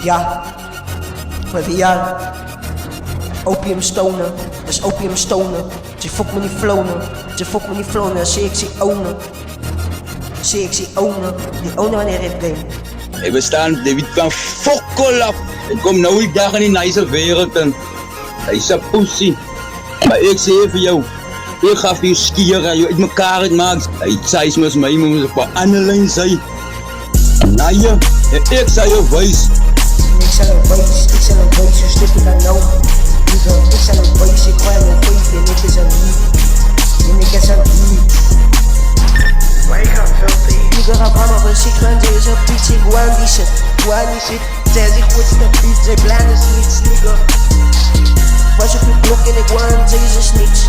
Ja, Mariaal. Opium stonen, dus opium stonen. Je fokt me niet flonen, je fokt me niet flonen. Zie ik zie ownen, zie ik zie ownen. Die ownen wanneer het game. Hey, we staan, David kan fokkel op. Ik kom nou die dag in die nice wereld en hij is een pussy. Maar ik zeg even jou, ik ga je skieren, je uit elkaar het maakt. Hij zei met mij, moet je een paar andere zijn. Nou ja, ik zei je wijs. Ik zal een wijs, dus dit ik aan nou. Ik zal een wijs, ik gooi mijn wijs en ik is een lief. En ik is een lief. Nigga rap hammer, maar ziek van ze is een bitch, ik waan die shit. Zij zich goed de beat, zij blij is niets, nigga. Was op je blok en ik waan, zij is een snitch.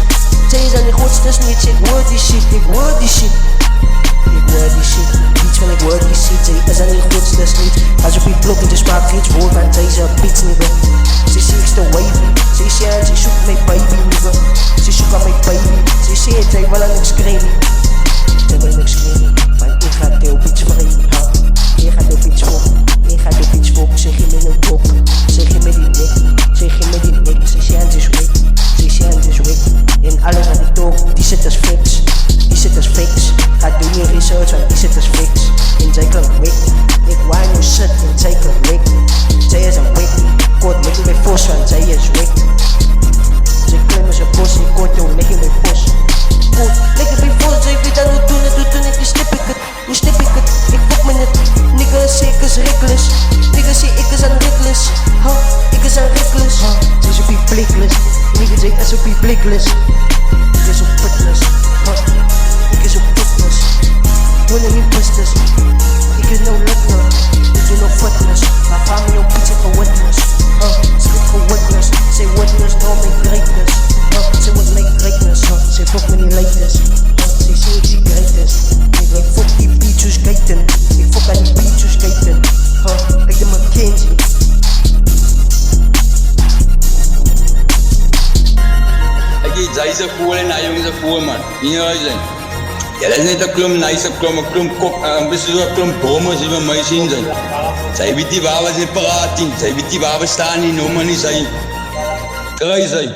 Zij is aan de grootste snitch, ik word die shit, ik word die shit. Ik word die shit, iets van ik word die shit. Zij is aan de grootste snitch. Als op je blok en de smaak iets woord van zij is een bitch, nigga. Zij is de wavy, zij is aan, zij zoekt mijn baby, nigga. Zij zoekt aan mijn baby, zij zegt, zij wil aan niks screamen. Zij wil niks screamen, maar ik ga de bitch vreemd, ha. Ik ga de bitch fokken, ik ga de bitch fokken. Zeg je met een kop, zeg je met die nek, zeg je met die nek. Zij zijn dus weg, zij zijn dus weg. En alles wat ik doe, die zit als fix, die zit als fix. Ga doen je research, want die zit als fix. En zij kan weg, ik wou nu shit en zij kan weg. Zij is een weg, kort met je bij fos, want zij is weg. Zij klimmen zijn bos, ik kort doen, leg je bij fos. Kort, leg je bij fos, zij weet dat we doen het, nu snip ik het, nu snip ik het. Ik fok me net, nigga zeg ik is reckless. Nigga zeg ik is aan reckless, ha, ik is aan reckless. Zij is op je blikless, nigga zeg ik is op je blikless. Ik is op fitness, ha, ik is op fitness. Wanneer niet business, ik is no litner, ik doe no fitness. Maar ga me op iets voor witness, ha, schrik voor witness. Say witness, no make greatness, ha, say what make greatness, ha, say fok me niet latest, ha, say zie ik zie greatest. Ik fok die beaches skaten, ik fok aan die beaches skaten, ha, like de McKinsey. Zij is een voer en hij is een voer, man. Niet zijn. Ja, dat is niet een klum nice, een klum kop, een beetje zo'n klum bomen die we mij zien zijn. Zij weet die waar we zijn paraat in, zij weet die waar we staan in, noem maar niet zijn. Kruis zijn.